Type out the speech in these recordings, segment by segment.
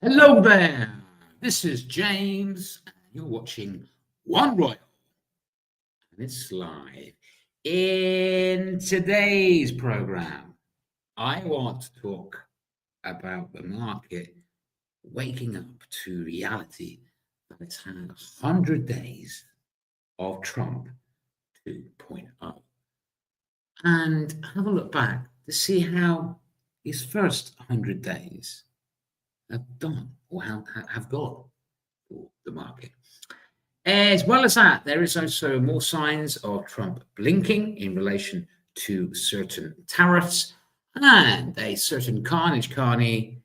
Hello there, this is James, and you're watching OneRoyal, and it's live. In today's program, I want to talk about the market waking up to reality that it's had 100 days of Trump 2.0, and have a look back to see how his first 100 days have done or have gone for the market. As well as that, there is also more signs of Trump blinking in relation to certain tariffs, and a certain Carney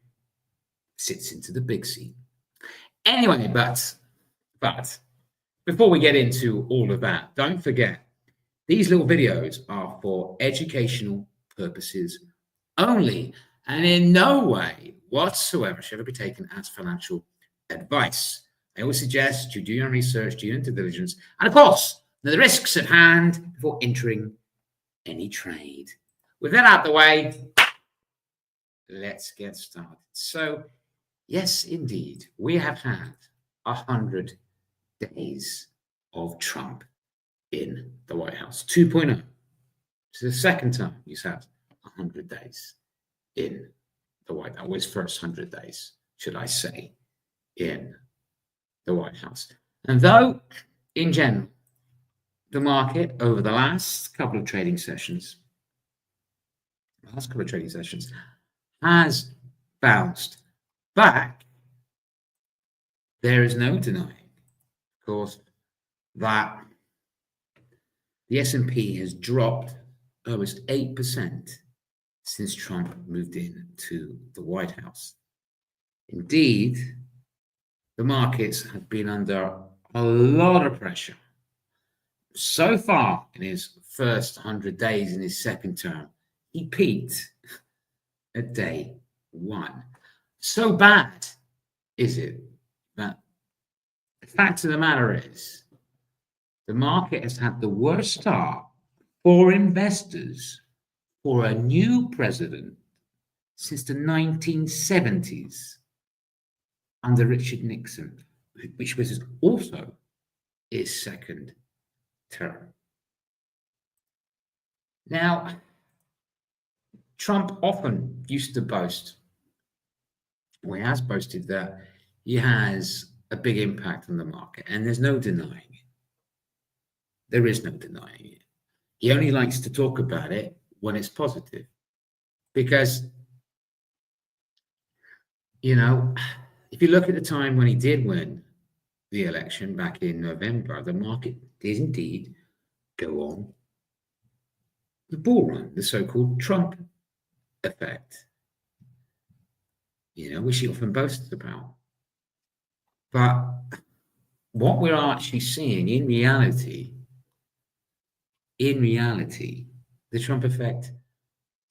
sits into the big seat. Anyway, but before we get into all of that, don't forget these little videos are for educational purposes only, and in no way whatsoever should it be taken as financial advice. I always suggest you do your research, do your due diligence, and of course, the risks at hand before entering any trade. With that out of the way, let's get started. So, yes, indeed, we have had 100 days of Trump in the White House 2.0. It's the second time he's had 100 days in the White House, his first 100 days, should I say, in the White House. And though, in general, the market over the last couple of trading sessions has bounced back, there is no denying, of course, that the S&P has dropped almost 8% since Trump moved in to the White House. Indeed, the markets have been under a lot of pressure. So far in his first 100 days in his second term, he peaked at day one. So bad is it that the fact of the matter is the market has had the worst start for investors for a new president since the 1970s under Richard Nixon, which was also his second term. Now, Trump often used to boast, or he has boasted, that he has a big impact on the market, and there's no denying it. There is no denying it. He only likes to talk about it when it's positive, because, if you look at the time when he did win the election back in November, the market did indeed go on the bull run, the so-called Trump effect, which he often boasts about. But what we're actually seeing in reality, the Trump effect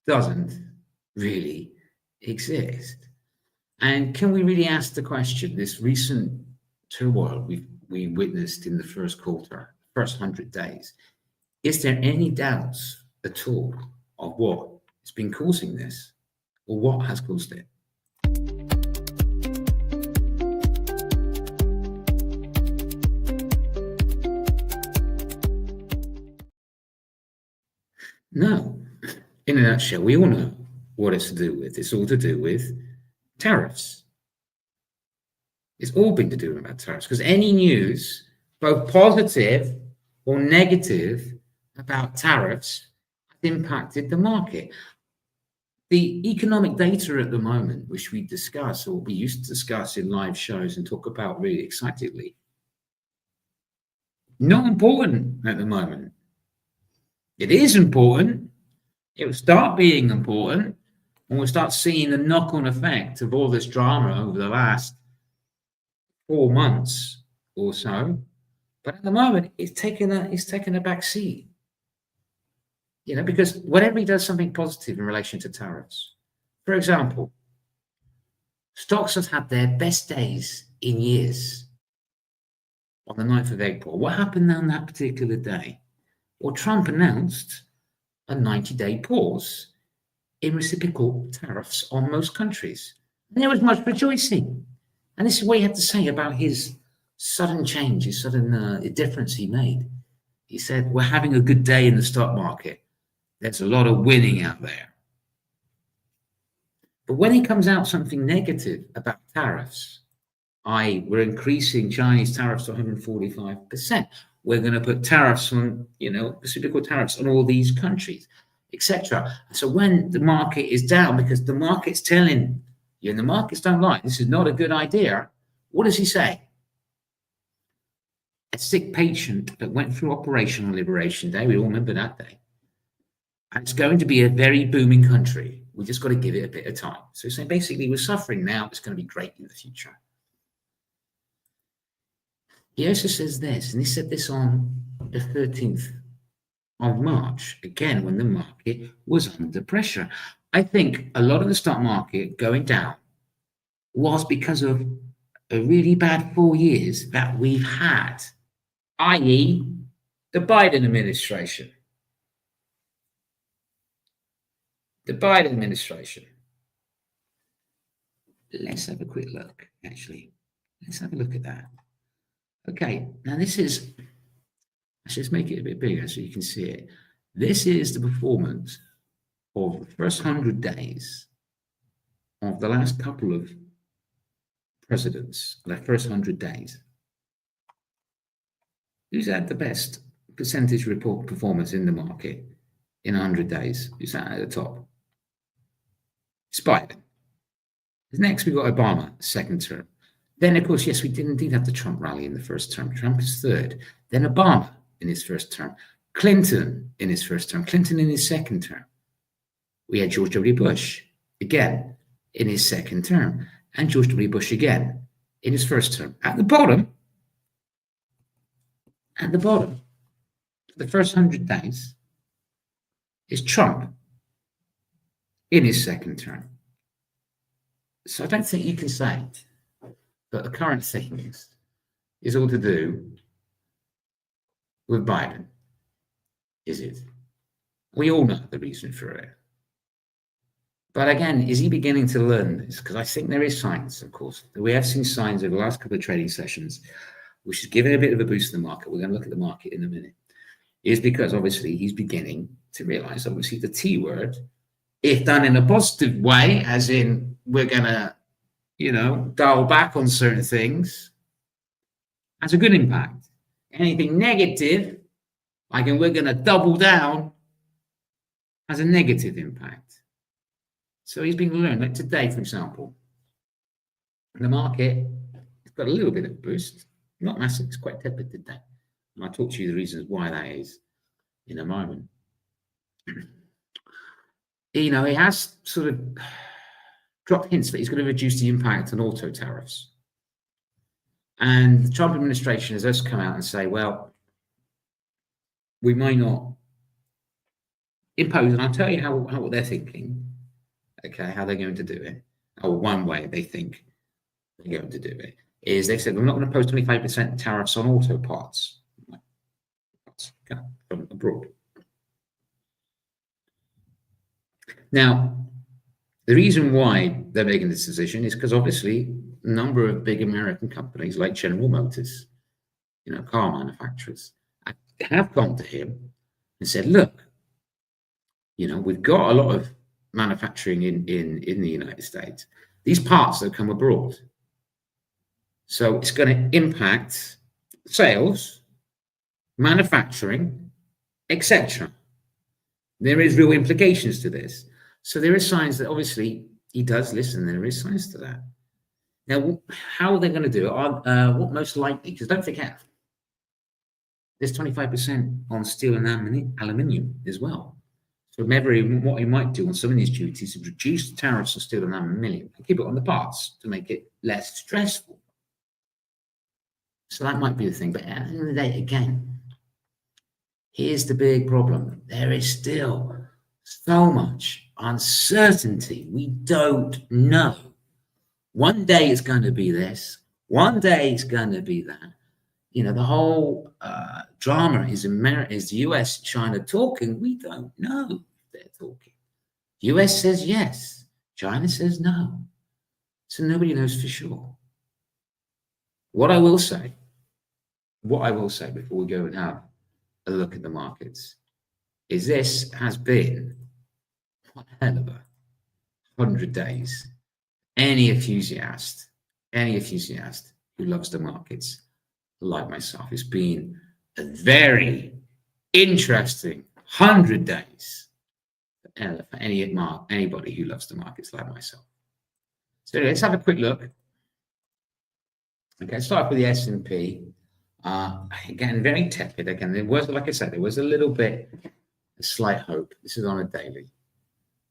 doesn't really exist. And can we really ask the question, this recent turmoil we witnessed in the first quarter, first 100 days, is there any doubts at all of what has been causing this, or what has caused it? No. In a nutshell, we all know what it's to do with. It's all to do with tariffs. It's all been to do about tariffs, because any news, both positive or negative, about tariffs has impacted the market. The economic data at the moment, which we discuss, or we used to discuss in live shows and talk about really excitedly, not important at the moment. It is important. It will start being important, and we'll start seeing the knock-on effect of all this drama over the last 4 months or so. But at the moment, it's taken a back seat. Because whenever he does something positive in relation to tariffs, for example, stocks have had their best days in years on the 9th of April. What happened on that particular day? Well, Trump announced a 90-day pause in reciprocal tariffs on most countries. And there was much rejoicing. And this is what he had to say about his sudden change, his sudden difference he made. He said, we're having a good day in the stock market. There's a lot of winning out there. But when he comes out something negative about tariffs, i.e., we're increasing Chinese tariffs to 145%. We're going to put tariffs on, reciprocal tariffs on all these countries, etc. So when the market is down, because the market's telling you, and the markets don't like, this is not a good idea, what does he say? A sick patient that went through Operational Liberation Day, we all remember that day, and it's going to be a very booming country. We just got to give it a bit of time. So he's saying basically we're suffering now, it's going to be great in the future. He also says this, and he said this on the 13th of March, again, when the market was under pressure. I think a lot of the stock market going down was because of a really bad 4 years that we've had, i.e., the Biden administration. The Biden administration. Let's have a quick look, actually. Let's have a look at that. Okay, now this is, let's just make it a bit bigger so you can see it. This is the performance of the first 100 days of the last couple of presidents, the first 100 days. Who's had the best percentage report performance in the market in 100 days? Who's that at the top? It's Biden. Next, we've got Obama, second term. Then, of course, yes, we did indeed have the Trump rally in the first term. Trump is third. Then Obama in his first term. Clinton in his first term. Clinton in his second term. We had George W. Bush, again, in his second term. And George W. Bush again in his first term. At the bottom, the first 100 days is Trump in his second term. So I don't think you can say that the current things is all to do with Biden, is it? We all know the reason for it. But again, is he beginning to learn this? Because I think there is signs, of course. We have seen signs over the last couple of trading sessions, which is giving a bit of a boost to the market. We're going to look at the market in a minute. Is because obviously he's beginning to realize, obviously, the T word, if done in a positive way, as in we're going to, dial back on certain things, has a good impact. Anything negative, like we're going to double down, has a negative impact. So he's been learned. Like today, for example, the market has got a little bit of a boost, not massive, it's quite tepid today. And I'll talk to you the reasons why that is in a moment. He has sort of dropped hints that he's going to reduce the impact on auto tariffs. And the Trump administration has just come out and say, well, we might not impose, and I'll tell you how what they're thinking, okay, how they're going to do it. Or one way they think they're going to do it is they've said, we're not going to impose 25% tariffs on auto parts from abroad. Now, the reason why they're making this decision is because obviously a number of big American companies like General Motors, car manufacturers, have gone to him and said, look, we've got a lot of manufacturing in the United States. These parts that come abroad. So it's going to impact sales, manufacturing, etc. There is real implications to this. So there is signs that obviously he does listen. There is signs to that. Now, how are they going to do it? What most likely, because don't forget, there's 25% on steel and aluminium as well. So what he might do on some of these duties is reduce the tariffs on steel and aluminium and keep it on the parts to make it less stressful. So that might be the thing. But at the end of the day, again, here's the big problem. There is still so much uncertainty. We don't know. One day it's going to be this. One day it's going to be that. The whole drama is the US, China talking. We don't know if they're talking. US says yes. China says no. So nobody knows for sure. What I will say before we go and have a look at the markets is this has been one hell of a 100 days. Any enthusiast who loves the markets like myself, it's been a very interesting 100 days for anybody who loves the markets like myself. So let's have a quick look. Okay, start with the S&P. Again, very tepid. Again, there was, like I said, there was a little bit, a slight hope. This is on a daily.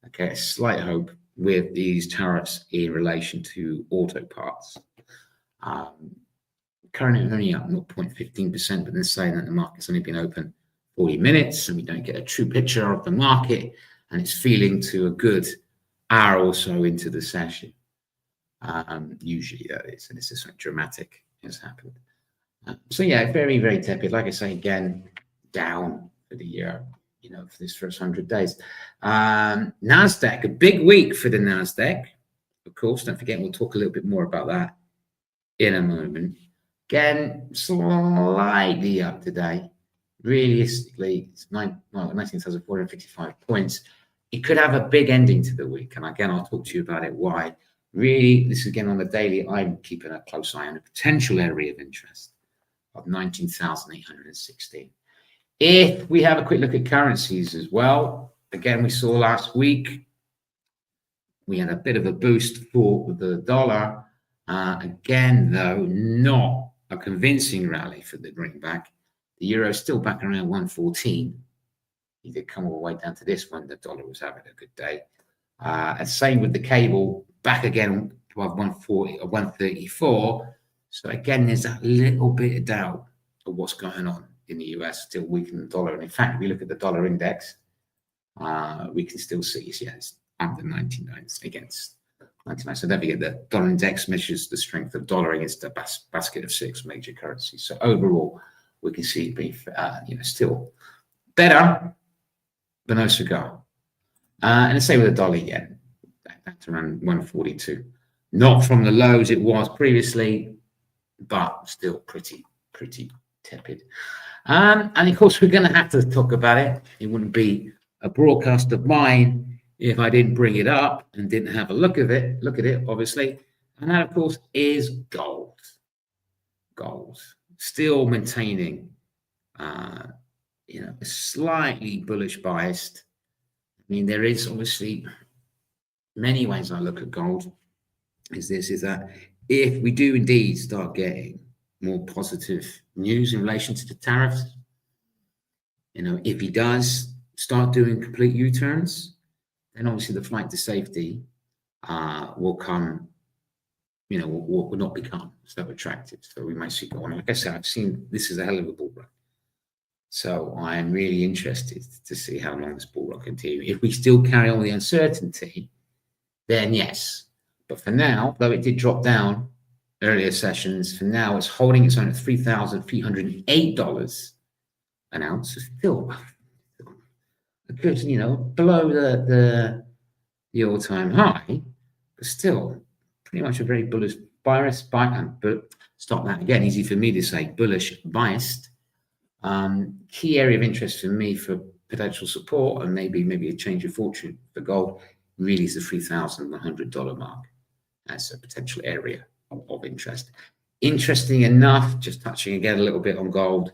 Okay, a slight hope with these tariffs in relation to auto parts. Currently only up 0.15%, but then saying that the market's only been open 40 minutes and we don't get a true picture of the market, and it's feeling to a good hour or so into the session. Usually that is, and this is something dramatic has happened. So yeah, very, very tepid. Like I say, again, down for the year, for this first 100 days. NASDAQ, a big week for the NASDAQ. Of course, don't forget, we'll talk a little bit more about that in a moment. Again, slightly up today. Realistically, it's 19,455 points. It could have a big ending to the week. And again, I'll talk to you about it why. Really, this is again on the daily. I'm keeping a close eye on a potential area of interest of 19,816. If we have a quick look at currencies as well, again, we saw last week, we had a bit of a boost for the dollar. Again, though, not a convincing rally for the greenback. The euro is still back around 114. He did come all the way down to this one. The dollar was having a good day. And same with the cable, back again above 140 or 134. So again, there's that little bit of doubt of what's going on in the US, still weakening the dollar. And in fact, if we look at the dollar index, we can still see it's under 99 against 99. So don't forget the dollar index measures the strength of dollar against the basket of 6 major currencies. So overall, we can see it being still better, but no cigar. And the same with the dollar yen, that's around 142. Not from the lows it was previously, but still pretty tepid. And of course, we're going to have to talk about it. It wouldn't be a broadcast of mine if I didn't bring it up and didn't have a look at it, obviously. And that, of course, is gold. Gold still maintaining, a slightly bullish bias. I mean, there is obviously many ways I look at gold. Is that if we do indeed start getting more positive news in relation to the tariffs, if he does start doing complete U-turns, then obviously the flight to safety will come, will not become so attractive. So we might see going. Like I said, I've seen this is a hell of a bull run. So I'm really interested to see how long this bull run continues. If we still carry on the uncertainty, then yes. But for now, though it did drop down earlier sessions, for now it's holding its own at $3,308 an ounce. It's still a good, below the all-time high, but still pretty much a very bullish bias. But stop that again. Easy for me to say, bullish biased. Key area of interest for me for potential support and maybe a change of fortune for gold really is the $3,100 mark as a potential area of interest. Interesting enough, just touching again a little bit on gold,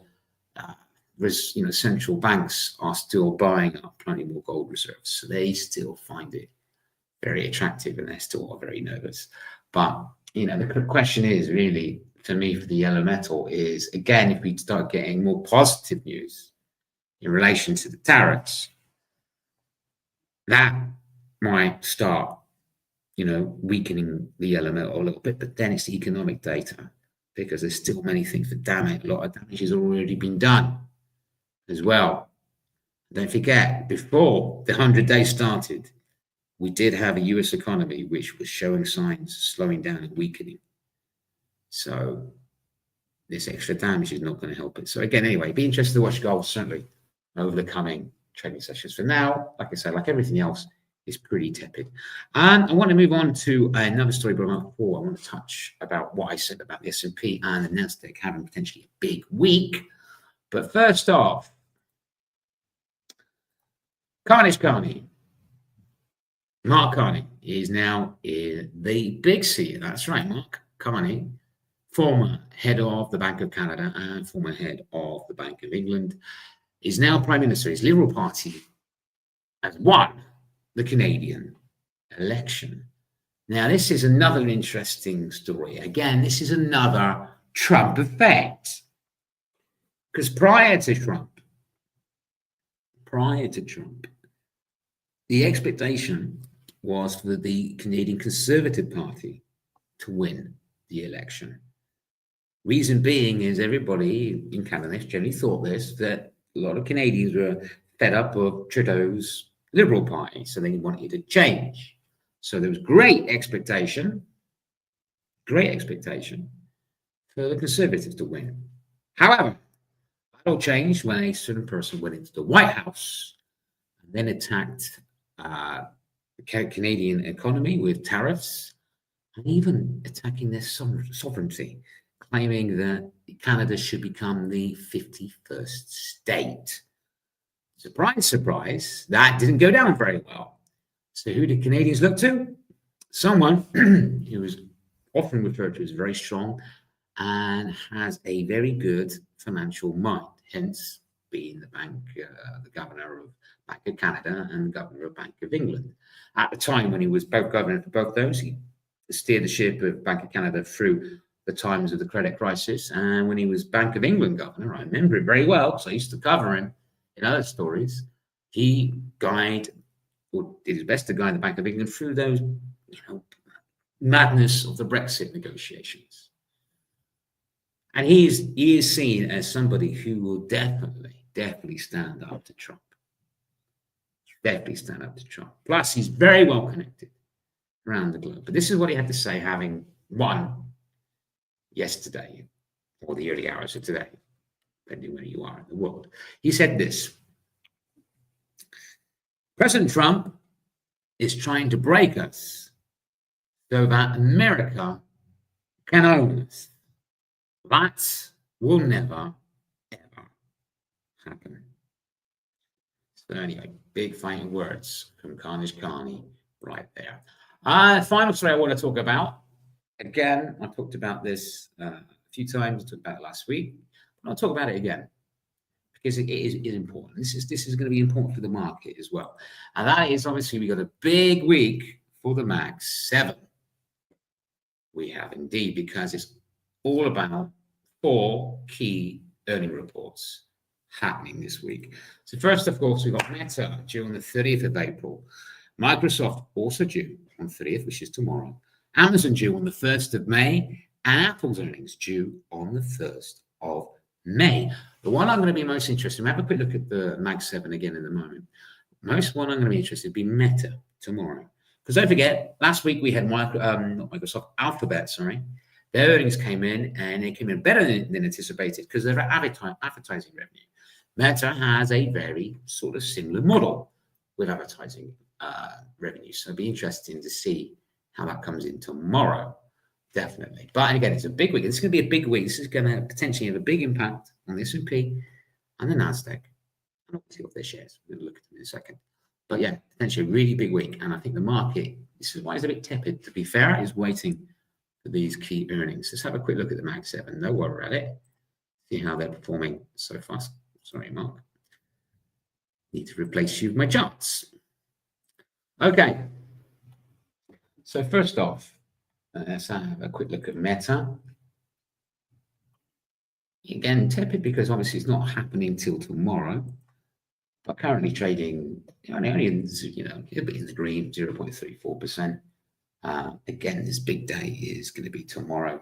central banks are still buying up plenty more gold reserves, so they still find it very attractive and they're still very nervous. But the question is really, for me, for the yellow metal is, again, if we start getting more positive news in relation to the tariffs, that might start, weakening the yellow metal a little bit. But then it's the economic data, because there's still many things. But damn it, a lot of damage has already been done as well. Don't forget, before the 100 days started, we did have a US economy which was showing signs of slowing down and weakening. So this extra damage is not going to help it. So again, anyway, be interested to watch gold certainly over the coming trading sessions. For now, like I said, like everything else, is pretty tepid. I want to move on to another story, but before I want to touch about what I said about the S&P and the Nasdaq having potentially a big week. But first off, Carney. Mark Carney is now in the big C. That's right, Mark Carney, former head of the Bank of Canada and former head of the Bank of England, is now Prime Minister. His Liberal Party has won the Canadian election. Now, this is another interesting story. Again, this is another Trump effect. Because prior to Trump, the expectation was for the Canadian Conservative Party to win the election. Reason being is everybody in Canada generally thought this, that a lot of Canadians were fed up of Trudeau's Liberal Party, so they wanted to change. So there was great expectation for the Conservatives to win. However, that all changed when a certain person went into the White House and then attacked the Canadian economy with tariffs and even attacking their sovereignty, claiming that Canada should become the 51st state. Surprise, surprise, that didn't go down very well. So who did Canadians look to? Someone who is often referred to as very strong and has a very good financial mind, hence being the governor of Bank of Canada and the governor of Bank of England. At the time when he was both governor for both those, he steered the ship of Bank of Canada through the times of the credit crisis. And when he was Bank of England governor, I remember it very well because I used to cover him in other stories. He did his best to guide the Bank of England through those, madness of the Brexit negotiations. And he is seen as somebody who will definitely stand up to Trump. Plus, he's very well connected around the globe. But this is what he had to say, having won yesterday, or the early hours of today, depending where you are in the world. He said this: President Trump is trying to break us so that America can own us. That will never, ever happen. So anyway, big fighting words from Carney right there. Final story I want to talk about. Again, I talked about this a few times. I talked about it last week. But I'll talk about it again because it is important. This is going to be important for the market as well. And that is, obviously, we got a big week for the Max 7. We have indeed, because it's all about 4 key earning reports happening this week. So first, of course, we've got Meta due on the 30th of April. Microsoft also due on 30th, which is tomorrow. Amazon due on the 1st of May. And Apple's earnings due on the 1st of May. The one I'm going to be most interested in, have a quick look at the Mag 7 again in a moment. Most one I'm going to be interested in be Meta tomorrow. Because don't forget, last week we had Alphabet, Their earnings came in, and they came in better than anticipated because of their advertising revenue. Meta has a very sort of similar model with advertising revenue. So it'll be interesting to see how that comes in tomorrow, definitely. But again, it's a big week. This is going to be a big week. This is going to potentially have a big impact on the S&P and the Nasdaq. And obviously of their shares. We're going to look at them in a second. But yeah, potentially a really big week. And I think the market, this is why it's a bit tepid, to be fair, is waiting for these key earnings. Let's have a quick look at the Mag 7. No worry at it. See how they're performing so far. Sorry, Mark. Need to replace you with my charts. Okay. So first off, let's have a quick look at Meta. Again, tepid because obviously it's not happening till tomorrow. But currently trading only in, a bit in the green, 0.34%. Again, this big day is going to be tomorrow.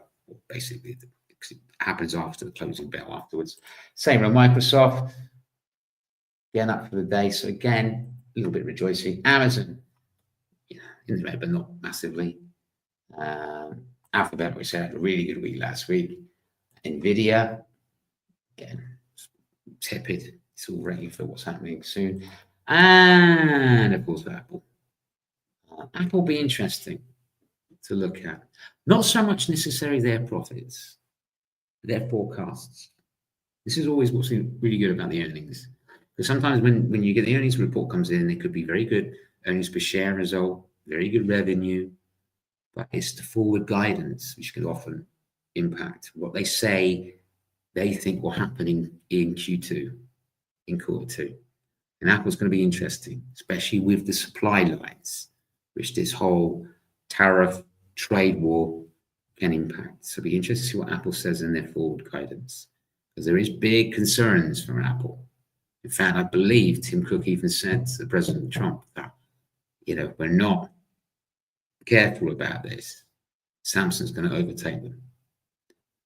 Basically, it happens after the closing bell afterwards. Same with Microsoft. Again, up for the day. So again, a little bit rejoicing. Amazon, in the red, but not massively. Alphabet, which had a really good week last week. Nvidia, again, tepid. It's all ready for what's happening soon. And of course, Apple. Apple will be interesting to look at. Not so much necessarily their profits, their forecasts. This is always what's really good about the earnings. Because sometimes when you get the earnings report comes in, it could be very good earnings per share result, very good revenue, but it's the forward guidance which can often impact what they say they think will happen in Q2, in Q2. And Apple's going to be interesting, especially with the supply lines, which this whole tariff trade war can impact. So it'll be interesting to see what Apple says in their forward guidance, because there is big concerns from Apple. In fact, I believe Tim Cook even said to President Trump that, we're not careful about this, Samsung's going to overtake them.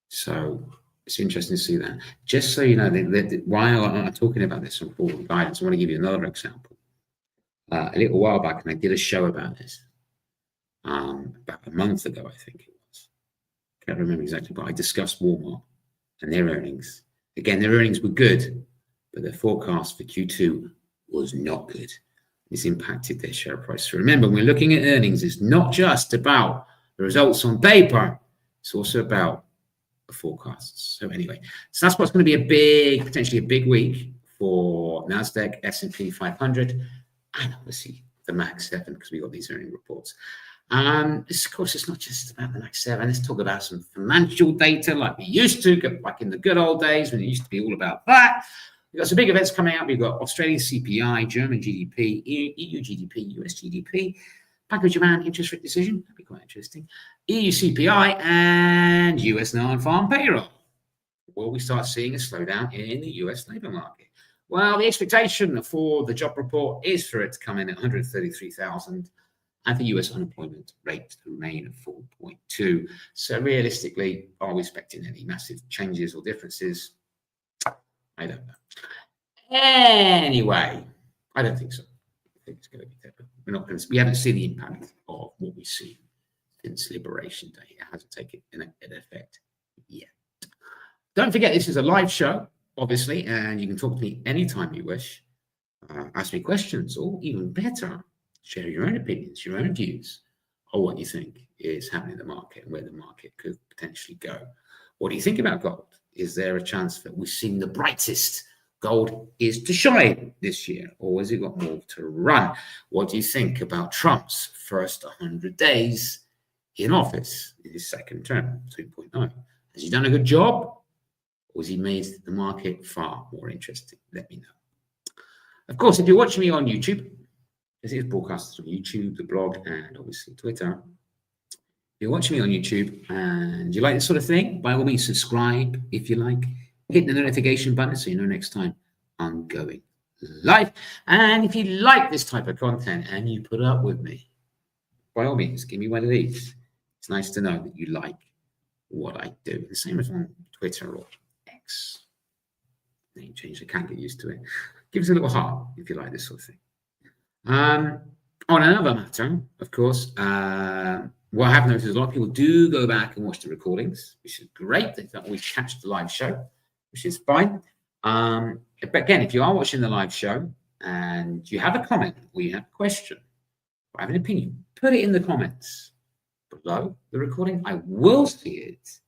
So it's interesting to see that. Just so you know, while I'm talking about this on forward guidance, I want to give you another example. A little while back, and I did a show about this about a month ago, I think it was. Can't remember exactly, but I discussed Walmart and their earnings. Again, their earnings were good, but their forecast for Q2 was not good. This impacted their share price. So remember, when we're looking at earnings, it's not just about the results on paper, it's also about the forecasts. So anyway, so that's what's going to be potentially a big week for NASDAQ, S&P 500, and obviously the MAX 7, because we got these earning reports. Of course, it's not just about the MAX 7. Let's talk about some financial data like we used to, back in the good old days when it used to be all about that. We've got some big events coming out. We've got Australian CPI, German GDP, EU GDP, US GDP, Bank of Japan interest rate decision. That'd be quite interesting. EU CPI and US non-farm payroll. Will we start seeing a slowdown in the US labor market? Well, the expectation for the job report is for it to come in at 133,000 and the US unemployment rate to remain at 4.2. So realistically, are we expecting any massive changes or differences? I don't know. Anyway, I don't think so. I think it's going to be there. We haven't seen the impact of what we see since Liberation Day. It hasn't taken an effect yet. Don't forget, this is a live show, obviously, and you can talk to me anytime you wish. Ask me questions, or even better, share your own opinions, your own views on what you think is happening in the market and where the market could potentially go. What do you think about gold? Is there a chance that we've seen the brightest gold is to shine this year, or has it got more to run? What do you think about Trump's first 100 days in office in his second term, 2.0? Has he done a good job, or has he made the market far more interesting? Let me know. Of course, if you're watching me on YouTube, this is broadcasted on YouTube, the blog, and obviously Twitter. If you're watching me on YouTube and you like this sort of thing, by all means, subscribe if you like. Hit the notification button so you know next time I'm going live. And if you like this type of content and you put up with me, by all means, give me one of these. It's nice to know that you like what I do. The same as on Twitter or X. Name change, I can't get used to it. Give us a little heart if you like this sort of thing. On another matter, of course, what I have noticed is a lot of people do go back and watch the recordings, which is great. They don't always catch the live show, which is fine. But again, if you are watching the live show and you have a comment or you have a question or have an opinion, put it in the comments below the recording. I will see it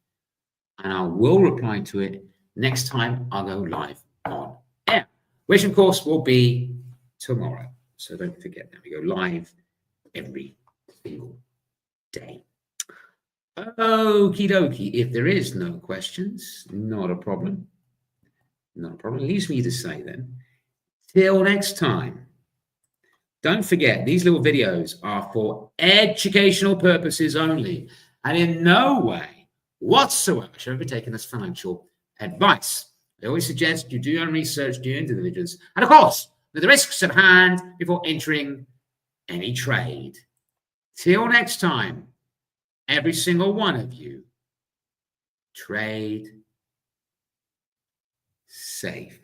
and I will reply to it next time I go live on air, which of course will be tomorrow. So don't forget that we go live every single day. Okie dokie. If there is no questions, not a problem. Not a problem. Leaves me to say then, till next time. Don't forget, these little videos are for educational purposes only, and in no way whatsoever should be taken as financial advice. I always suggest you do your own research, do your due diligence, and of course, with the risks at hand before entering any trade. Till next time, every single one of you, trade safe.